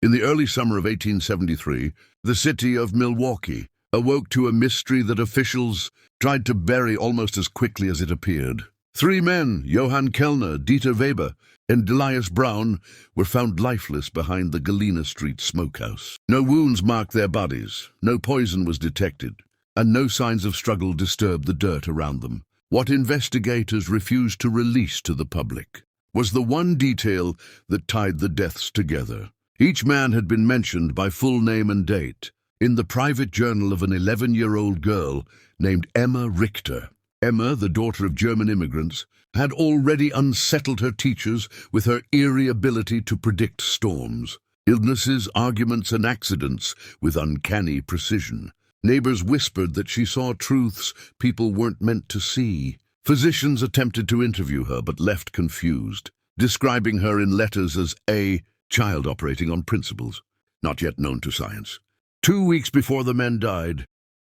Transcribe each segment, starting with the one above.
In the early summer of 1873, the city of Milwaukee awoke to a mystery that officials tried to bury almost as quickly as it appeared. Three men, Johann Kellner, Dieter Weber, and Elias Braun, were found lifeless behind the Galena Street smokehouse. No wounds marked their bodies, no poison was detected, and no signs of struggle disturbed the dirt around them. What investigators refused to release to the public was the one detail that tied the deaths together. Each man had been mentioned by full name and date in the private journal of an 11-year-old girl named Emma Richter. Emma, the daughter of German immigrants, had already unsettled her teachers with her eerie ability to predict storms, illnesses, arguments, and accidents with uncanny precision. Neighbors whispered that she saw truths people weren't meant to see. Physicians attempted to interview her but left confused, describing her in letters as a child operating on principles not yet known to science. 2 weeks before the men died,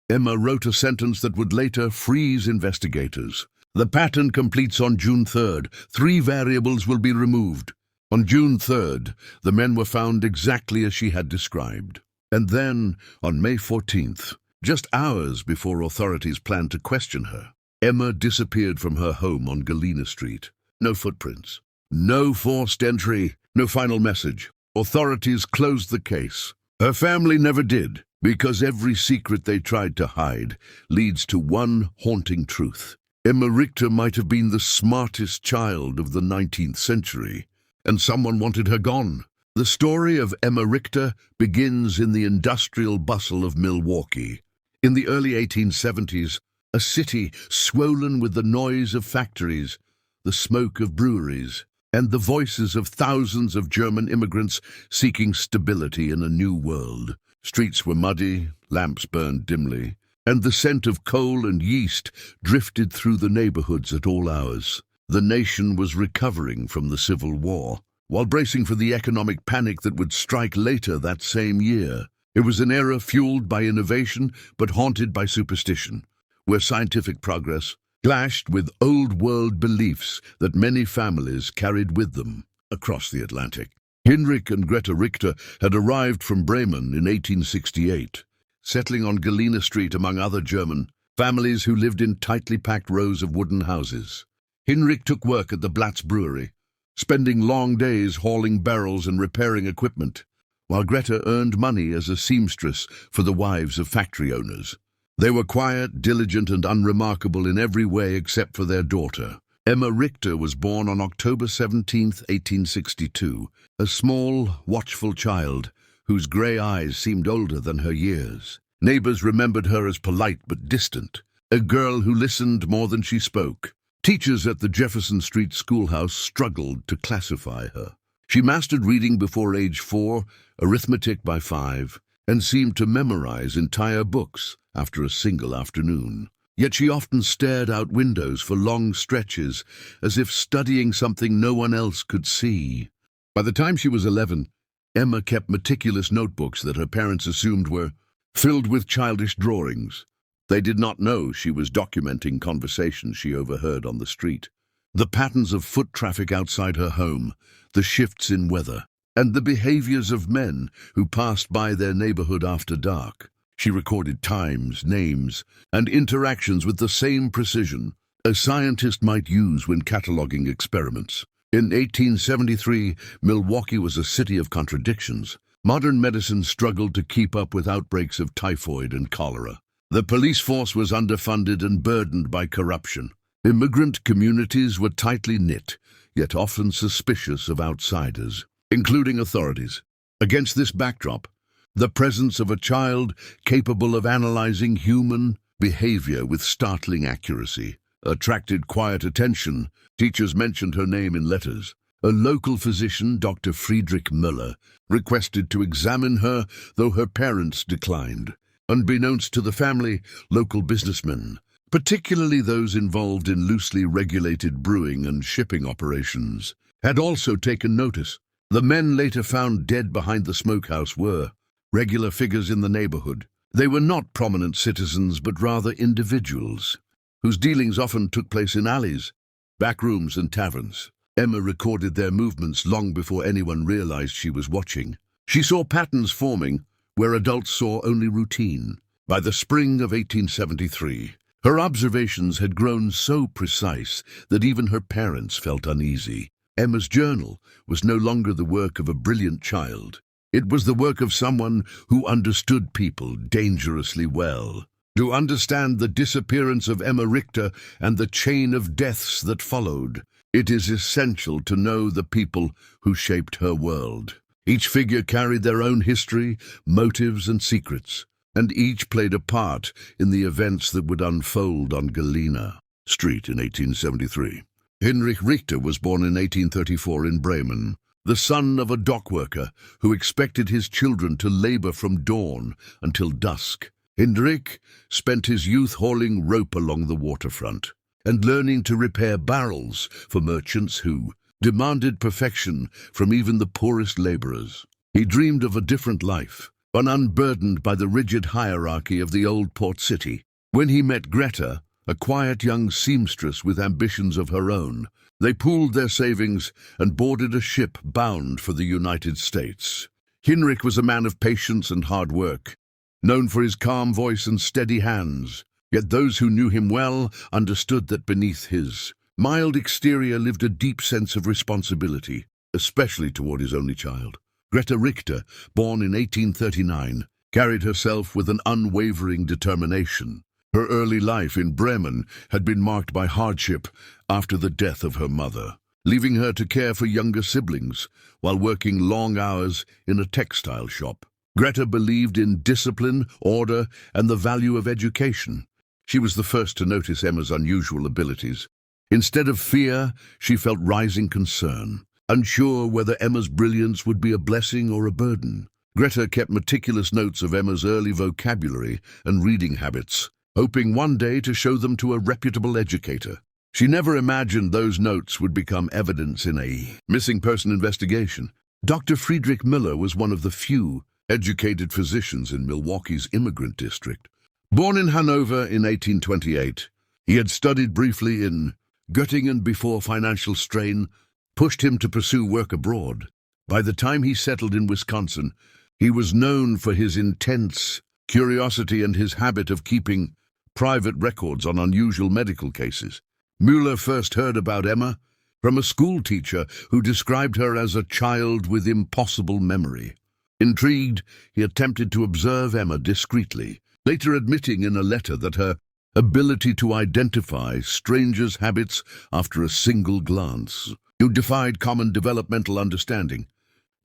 Emma wrote a sentence that would later freeze investigators. The pattern completes on June 3rd. 3 variables will be removed. On June 3rd, the men were found exactly as she had described. And then, on May 14th, just hours before authorities planned to question her, Emma disappeared from her home on Galena Street. No footprints, no forced entry, no final message. Authorities closed the case. Her family never did, because every secret they tried to hide leads to one haunting truth. Emma Richter might have been the smartest child of the 19th century, and someone wanted her gone. The story of Emma Richter begins in the industrial bustle of Milwaukee. In the early 1870s, a city swollen with the noise of factories, the smoke of breweries, and the voices of thousands of German immigrants seeking stability in a new world. Streets were muddy, lamps burned dimly, and the scent of coal and yeast drifted through the neighborhoods at all hours. The nation was recovering from the Civil War, while bracing for the economic panic that would strike later that same year. It was an era fueled by innovation but haunted by superstition, where scientific progress clashed with old-world beliefs that many families carried with them across the Atlantic. Heinrich and Greta Richter had arrived from Bremen in 1868, settling on Galena Street among other German families who lived in tightly packed rows of wooden houses. Heinrich took work at the Blatz brewery, spending long days hauling barrels and repairing equipment, while Greta earned money as a seamstress for the wives of factory owners. They were quiet, diligent, and unremarkable in every way except for their daughter. Emma Richter was born on October 17, 1862, a small, watchful child whose grey eyes seemed older than her years. Neighbors remembered her as polite but distant, a girl who listened more than she spoke. Teachers at the Jefferson Street schoolhouse struggled to classify her. She mastered reading before age 4, arithmetic by 5, and seemed to memorize entire books after a single afternoon. Yet she often stared out windows for long stretches, as if studying something no one else could see. By the time she was 11, Emma kept meticulous notebooks that her parents assumed were filled with childish drawings. They did not know she was documenting conversations she overheard on the street. The patterns of foot traffic outside her home, the shifts in weather, and the behaviors of men who passed by their neighborhood after dark. She recorded times, names, and interactions with the same precision a scientist might use when cataloging experiments. In 1873, Milwaukee was a city of contradictions. Modern medicine struggled to keep up with outbreaks of typhoid and cholera. The police force was underfunded and burdened by corruption. Immigrant communities were tightly knit, yet often suspicious of outsiders, including authorities. Against this backdrop, the presence of a child capable of analyzing human behavior with startling accuracy attracted quiet attention. Teachers mentioned her name in letters. A local physician, Dr. Friedrich Müller, requested to examine her, though her parents declined. Unbeknownst to the family, local businessmen, particularly those involved in loosely regulated brewing and shipping operations, had also taken notice. The men later found dead behind the smokehouse were regular figures in the neighborhood. They were not prominent citizens, but rather individuals, whose dealings often took place in alleys, back rooms, and taverns. Emma recorded their movements long before anyone realized she was watching. She saw patterns forming where adults saw only routine. By the spring of 1873, her observations had grown so precise that even her parents felt uneasy. Emma's journal was no longer the work of a brilliant child. It was the work of someone who understood people dangerously well. To understand the disappearance of Emma Richter and the chain of deaths that followed, it is essential to know the people who shaped her world. Each figure carried their own history, motives, and secrets, and each played a part in the events that would unfold on Galena Street in 1873. Heinrich Richter was born in 1834 in Bremen, the son of a dockworker who expected his children to labor from dawn until dusk. Heinrich spent his youth hauling rope along the waterfront and learning to repair barrels for merchants who demanded perfection from even the poorest laborers. He dreamed of a different life, one unburdened by the rigid hierarchy of the old port city. When he met Greta, a quiet young seamstress with ambitions of her own, they pooled their savings and boarded a ship bound for the United States. Heinrich was a man of patience and hard work, known for his calm voice and steady hands. Yet those who knew him well understood that beneath his mild exterior lived a deep sense of responsibility, especially toward his only child. Greta Richter, born in 1839, carried herself with an unwavering determination. Her early life in Bremen had been marked by hardship after the death of her mother, leaving her to care for younger siblings while working long hours in a textile shop. Greta believed in discipline, order, and the value of education. She was the first to notice Emma's unusual abilities. Instead of fear, she felt rising concern, unsure whether Emma's brilliance would be a blessing or a burden. Greta kept meticulous notes of Emma's early vocabulary and reading habits, hoping one day to show them to a reputable educator. She never imagined those notes would become evidence in a missing person investigation. Dr. Friedrich Müller was one of the few educated physicians in Milwaukee's immigrant district. Born in Hanover in 1828, he had studied briefly in Göttingen before financial strain pushed him to pursue work abroad. By the time he settled in Wisconsin, he was known for his intense curiosity and his habit of keeping private records on unusual medical cases. Müller first heard about Emma from a school teacher who described her as a child with impossible memory. Intrigued, he attempted to observe Emma discreetly, later admitting in a letter that her ability to identify strangers' habits after a single glance defied common developmental understanding.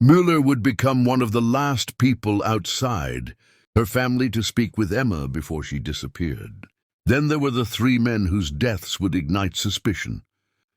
Müller would become one of the last people outside her family to speak with Emma before she disappeared. Then there were the three men whose deaths would ignite suspicion: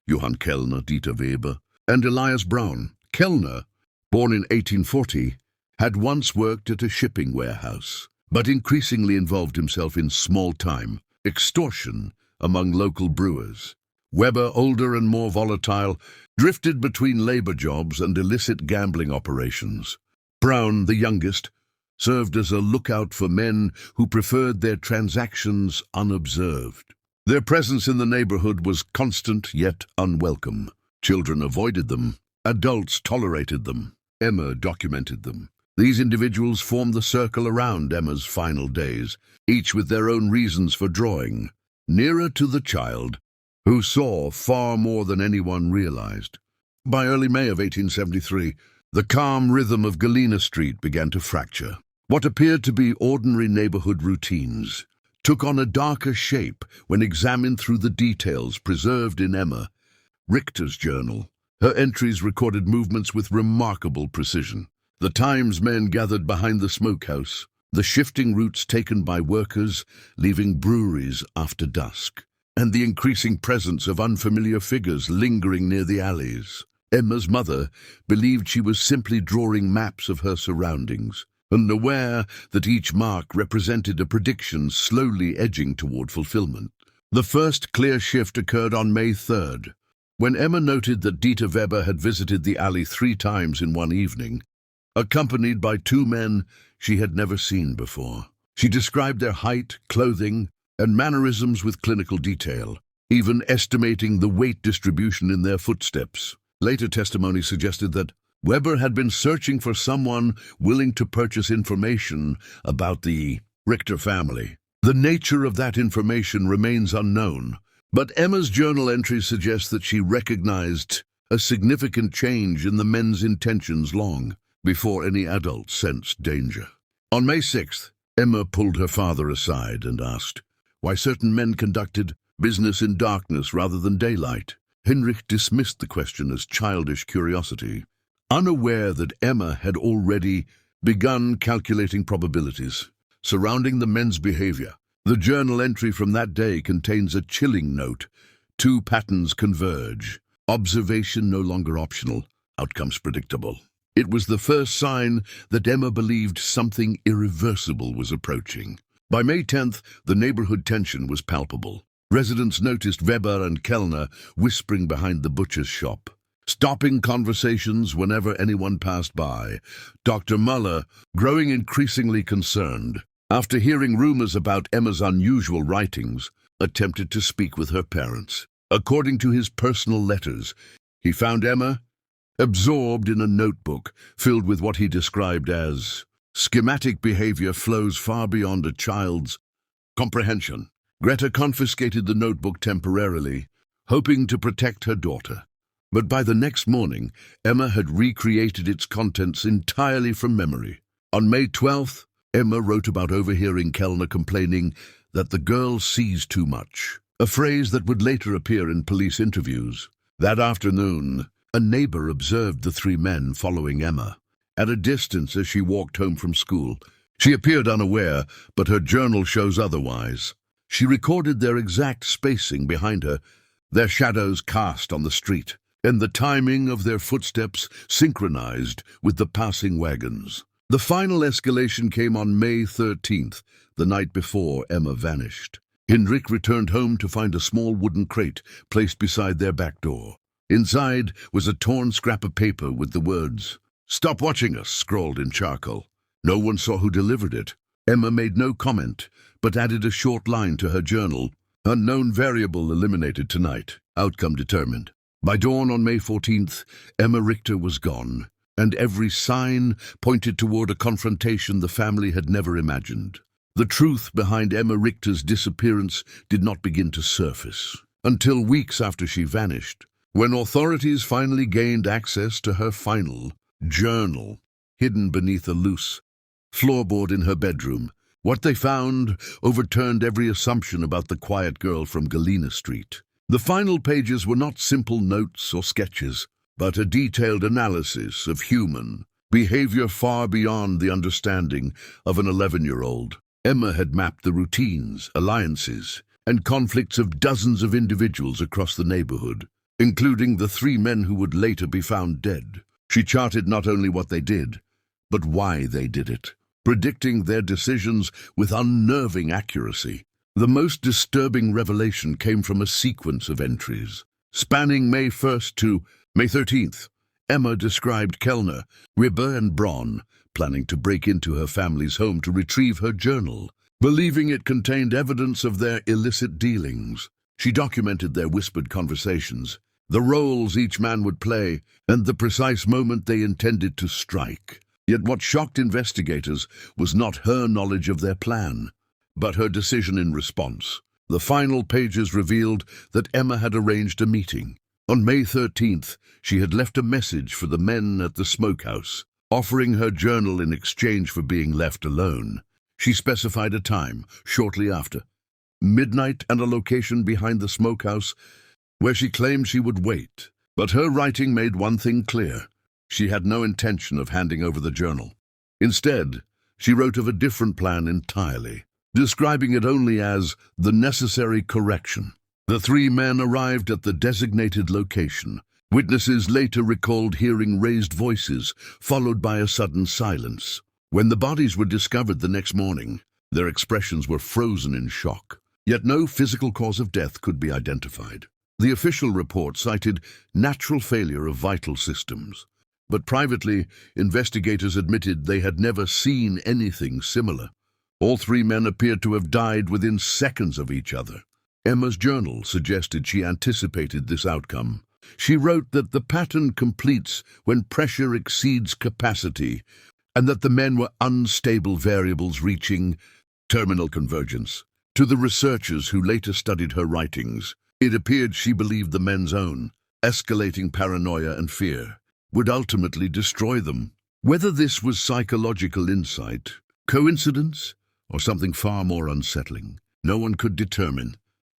Johann Kellner, Dieter Weber, and Elias Braun. Kellner, born in 1840, had once worked at a shipping warehouse, but increasingly involved himself in small-time extortion among local brewers. Weber, older and more volatile, drifted between labor jobs and illicit gambling operations. Braun, the youngest, served as a lookout for men who preferred their transactions unobserved. Their presence in the neighborhood was constant yet unwelcome. Children avoided them. Adults tolerated them. Emma documented them. These individuals formed the circle around Emma's final days, each with their own reasons for drawing nearer to the child, who saw far more than anyone realized. By early May of 1873, the calm rhythm of Galena Street began to fracture. What appeared to be ordinary neighborhood routines took on a darker shape when examined through the details preserved in Emma Richter's journal. Her entries recorded movements with remarkable precision. The times men gathered behind the smokehouse, the shifting routes taken by workers leaving breweries after dusk, and the increasing presence of unfamiliar figures lingering near the alleys. Emma's mother believed she was simply drawing maps of her surroundings, and aware that each mark represented a prediction slowly edging toward fulfillment. The first clear shift occurred on May 3rd, when Emma noted that Dieter Weber had visited the alley 3 times in one evening, accompanied by 2 men she had never seen before. She described their height, clothing, and mannerisms with clinical detail, even estimating the weight distribution in their footsteps. Later testimony suggested that Weber had been searching for someone willing to purchase information about the Richter family. The nature of that information remains unknown, but Emma's journal entry suggests that she recognized a significant change in the men's intentions long before any adult sensed danger. On May 6th, Emma pulled her father aside and asked why certain men conducted business in darkness rather than daylight. Heinrich dismissed the question as childish curiosity, unaware that Emma had already begun calculating probabilities surrounding the men's behavior. The journal entry from that day contains a chilling note. Two patterns converge. Observation no longer optional, outcomes predictable. It was the first sign that Emma believed something irreversible was approaching. By May 10th, the neighborhood tension was palpable. Residents noticed Weber and Kellner whispering behind the butcher's shop, stopping conversations whenever anyone passed by. Dr. Muller, growing increasingly concerned, after hearing rumors about Emma's unusual writings, attempted to speak with her parents. According to his personal letters, he found Emma absorbed in a notebook filled with what he described as schematic behavior flows far beyond a child's comprehension. Greta confiscated the notebook temporarily, hoping to protect her daughter. But by the next morning, Emma had recreated its contents entirely from memory. On May 12th, Emma wrote about overhearing Kellner complaining that the girl sees too much, a phrase that would later appear in police interviews. That afternoon, a neighbor observed the three men following Emma at a distance as she walked home from school. She appeared unaware, but her journal shows otherwise. She recorded their exact spacing behind her, their shadows cast on the street, and the timing of their footsteps synchronized with the passing wagons. The final escalation came on May 13th, the night before Emma vanished. Heinrich returned home to find a small wooden crate placed beside their back door. Inside was a torn scrap of paper with the words, "Stop watching us," scrawled in charcoal. No one saw who delivered it. Emma made no comment, but added a short line to her journal. Unknown variable eliminated tonight. Outcome determined. By dawn on May 14th, Emma Richter was gone, and every sign pointed toward a confrontation the family had never imagined. The truth behind Emma Richter's disappearance did not begin to surface until weeks after she vanished, when authorities finally gained access to her final journal, hidden beneath a loose floorboard in her bedroom. What they found overturned every assumption about the quiet girl from Galena Street. The final pages were not simple notes or sketches, but a detailed analysis of human behavior far beyond the understanding of an 11-year-old. Emma had mapped the routines, alliances, and conflicts of dozens of individuals across the neighborhood, including the three men who would later be found dead. She charted not only what they did, but why they did it, predicting their decisions with unnerving accuracy. The most disturbing revelation came from a sequence of entries. Spanning May 1st to May 13th, Emma described Kellner, Weber, and Braun planning to break into her family's home to retrieve her journal, believing it contained evidence of their illicit dealings. She documented their whispered conversations, the roles each man would play, and the precise moment they intended to strike. Yet what shocked investigators was not her knowledge of their plan, but her decision in response. The final pages revealed that Emma had arranged a meeting. On May 13th, she had left a message for the men at the smokehouse, offering her journal in exchange for being left alone. She specified a time, shortly after midnight, and a location behind the smokehouse where she claimed she would wait. But her writing made one thing clear. She had no intention of handing over the journal. Instead, she wrote of a different plan entirely, describing it only as the necessary correction. The three men arrived at the designated location. Witnesses later recalled hearing raised voices, followed by a sudden silence. When the bodies were discovered the next morning, their expressions were frozen in shock. Yet no physical cause of death could be identified. The official report cited natural failure of vital systems, but privately, investigators admitted they had never seen anything similar. All three men appeared to have died within seconds of each other. Emma's journal suggested she anticipated this outcome. She wrote that the pattern completes when pressure exceeds capacity, and that the men were unstable variables reaching terminal convergence. To the researchers who later studied her writings, it appeared she believed the men's own escalating paranoia and fear would ultimately destroy them. Whether this was psychological insight, coincidence, or something far more unsettling, no one could determine.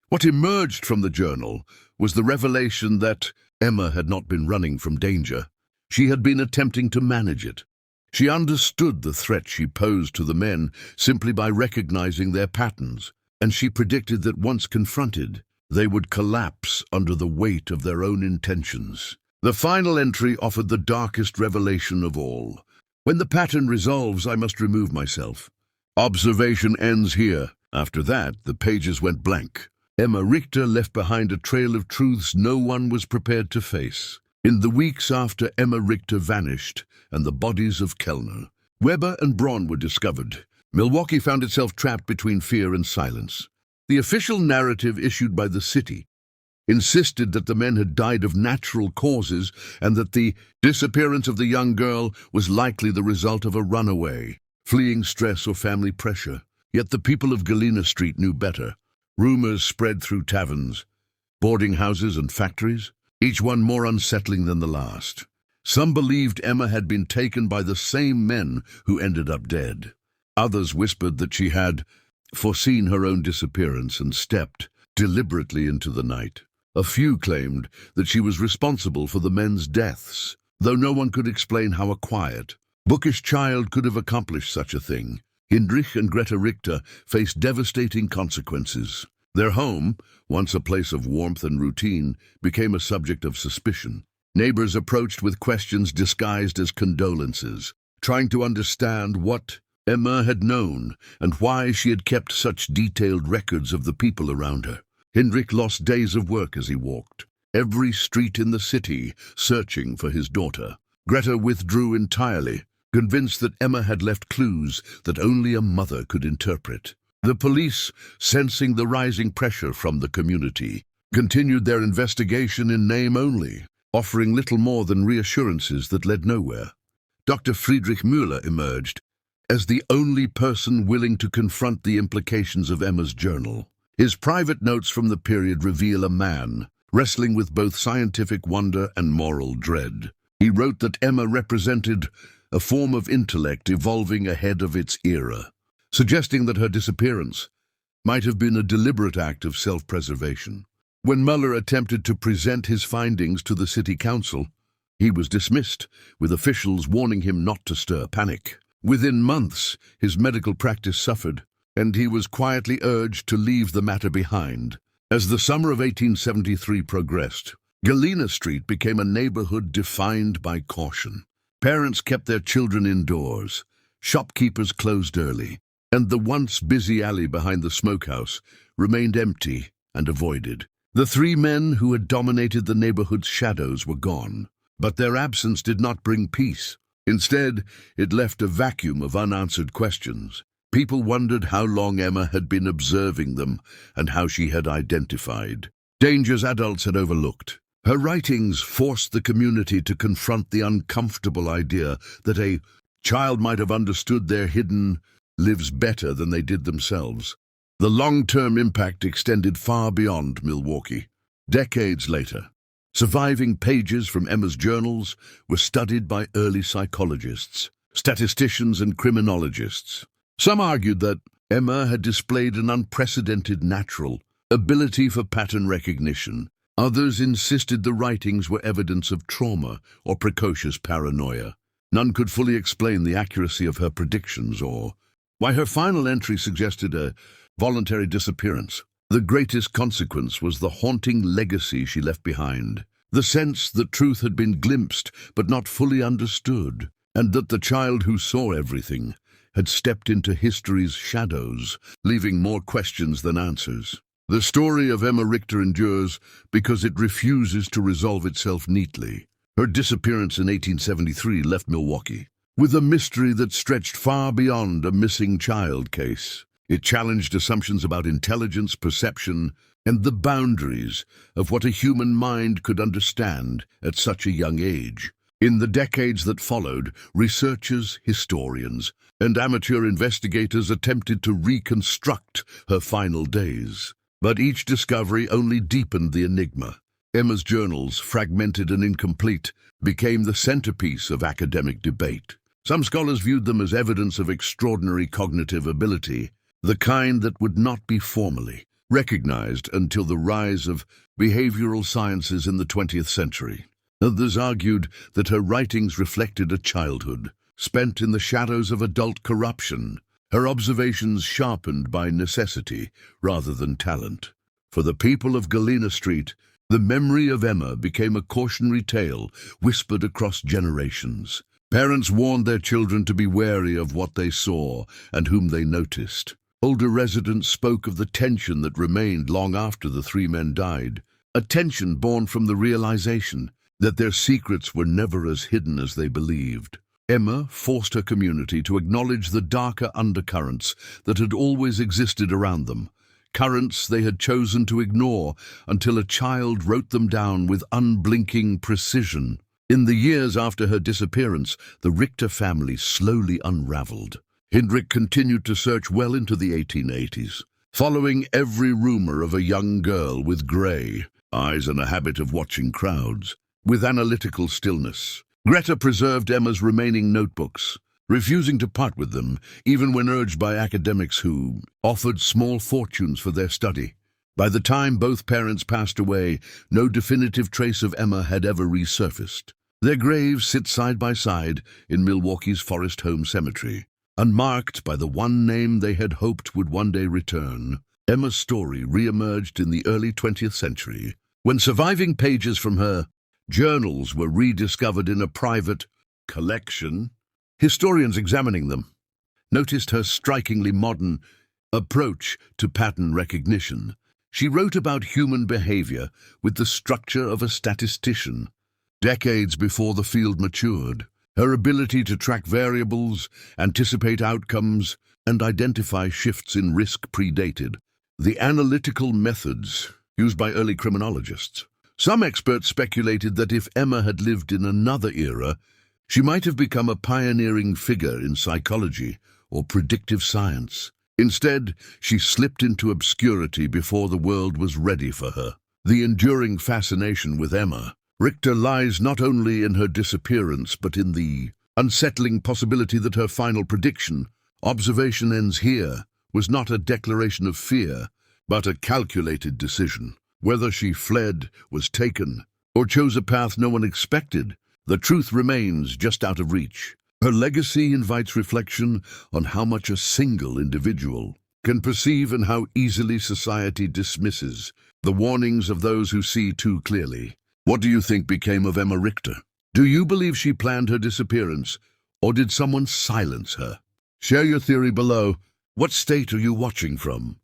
What emerged from the journal was the revelation that Emma had not been running from danger. She had been attempting to manage it. She understood the threat she posed to the men simply by recognizing their patterns, and she predicted that once confronted, they would collapse under the weight of their own intentions. The final entry offered the darkest revelation of all. When the pattern resolves, I must remove myself. Observation ends here. After that, the pages went blank. Emma Richter left behind a trail of truths no one was prepared to face. In the weeks after Emma Richter vanished and the bodies of Kellner, Weber and Braun were discovered, Milwaukee found itself trapped between fear and silence. The official narrative issued by the city insisted that the men had died of natural causes and that the disappearance of the young girl was likely the result of a runaway, fleeing stress or family pressure. Yet the people of Galena Street knew better. Rumors spread through taverns, boarding houses and factories, each one more unsettling than the last. Some believed Emma had been taken by the same men who ended up dead. Others whispered that she had foreseen her own disappearance and stepped deliberately into the night. A few claimed that she was responsible for the men's deaths, though no one could explain how a quiet, bookish child could have accomplished such a thing. Heinrich and Greta Richter faced devastating consequences. Their home, once a place of warmth and routine, became a subject of suspicion. Neighbors approached with questions disguised as condolences, trying to understand what Emma had known and why she had kept such detailed records of the people around her. Heinrich lost days of work as he walked every street in the city, searching for his daughter. Greta withdrew entirely, convinced that Emma had left clues that only a mother could interpret. The police, sensing the rising pressure from the community, continued their investigation in name only, offering little more than reassurances that led nowhere. Dr. Friedrich Müller emerged as the only person willing to confront the implications of Emma's journal. His private notes from the period reveal a man wrestling with both scientific wonder and moral dread. He wrote that Emma represented a form of intellect evolving ahead of its era, suggesting that her disappearance might have been a deliberate act of self-preservation. When Muller attempted to present his findings to the city council, he was dismissed, with officials warning him not to stir panic. Within months, his medical practice suffered, and he was quietly urged to leave the matter behind. As the summer of 1873 progressed, Galena Street became a neighborhood defined by caution. Parents kept their children indoors, shopkeepers closed early, and the once busy alley behind the smokehouse remained empty and avoided. The three men who had dominated the neighborhood's shadows were gone, but their absence did not bring peace. Instead, it left a vacuum of unanswered questions. People wondered how long Emma had been observing them and how she had identified dangers adults had overlooked. Her writings forced the community to confront the uncomfortable idea that a child might have understood their hidden lives better than they did themselves. The long-term impact extended far beyond Milwaukee. Decades later, surviving pages from Emma's journals were studied by early psychologists, statisticians, and criminologists. Some argued that Emma had displayed an unprecedented natural ability for pattern recognition. Others insisted the writings were evidence of trauma or precocious paranoia. None could fully explain the accuracy of her predictions or why her final entry suggested a voluntary disappearance. The greatest consequence was the haunting legacy she left behind, the sense that truth had been glimpsed but not fully understood, and that the child who saw everything had stepped into history's shadows, leaving more questions than answers. The story of Emma Richter endures because it refuses to resolve itself neatly. Her disappearance in 1873 left Milwaukee with a mystery that stretched far beyond a missing child case. It challenged assumptions about intelligence, perception, and the boundaries of what a human mind could understand at such a young age. In the decades that followed, researchers, historians, and amateur investigators attempted to reconstruct her final days. But each discovery only deepened the enigma. Emma's journals, fragmented and incomplete, became the centerpiece of academic debate. Some scholars viewed them as evidence of extraordinary cognitive ability, the kind that would not be formally recognized until the rise of behavioral sciences in the 20th century. Others argued that her writings reflected a childhood spent in the shadows of adult corruption, her observations sharpened by necessity rather than talent. For the people of Galena Street, the memory of Emma became a cautionary tale whispered across generations. Parents warned their children to be wary of what they saw and whom they noticed. Older residents spoke of the tension that remained long after the three men died, a tension born from the realization that their secrets were never as hidden as they believed. Emma forced her community to acknowledge the darker undercurrents that had always existed around them, currents they had chosen to ignore until a child wrote them down with unblinking precision. In the years after her disappearance, the Richter family slowly unraveled. Hendrik continued to search well into the 1880s, following every rumor of a young girl with gray eyes and a habit of watching crowds. With analytical stillness, Greta preserved Emma's remaining notebooks, refusing to part with them, even when urged by academics who offered small fortunes for their study. By the time both parents passed away, no definitive trace of Emma had ever resurfaced. Their graves sit side by side in Milwaukee's Forest Home Cemetery, unmarked by the one name they had hoped would one day return. Emma's story re-emerged in the early 20th century, when surviving pages from her journals were rediscovered in a private collection. Historians examining them noticed her strikingly modern approach to pattern recognition. She wrote about human behavior with the structure of a statistician. Decades before the field matured, her ability to track variables, anticipate outcomes, and identify shifts in risk predated the analytical methods used by early criminologists. Some experts speculated that if Emma had lived in another era, she might have become a pioneering figure in psychology or predictive science. Instead, she slipped into obscurity before the world was ready for her. The enduring fascination with Emma Richter lies not only in her disappearance but in the unsettling possibility that her final prediction, "Observation ends here," was not a declaration of fear, but a calculated decision. Whether she fled, was taken, or chose a path no one expected, the truth remains just out of reach. Her legacy invites reflection on how much a single individual can perceive and how easily society dismisses the warnings of those who see too clearly. What do you think became of Emma Richter? Do you believe she planned her disappearance, or did someone silence her? Share your theory below. What state are you watching from?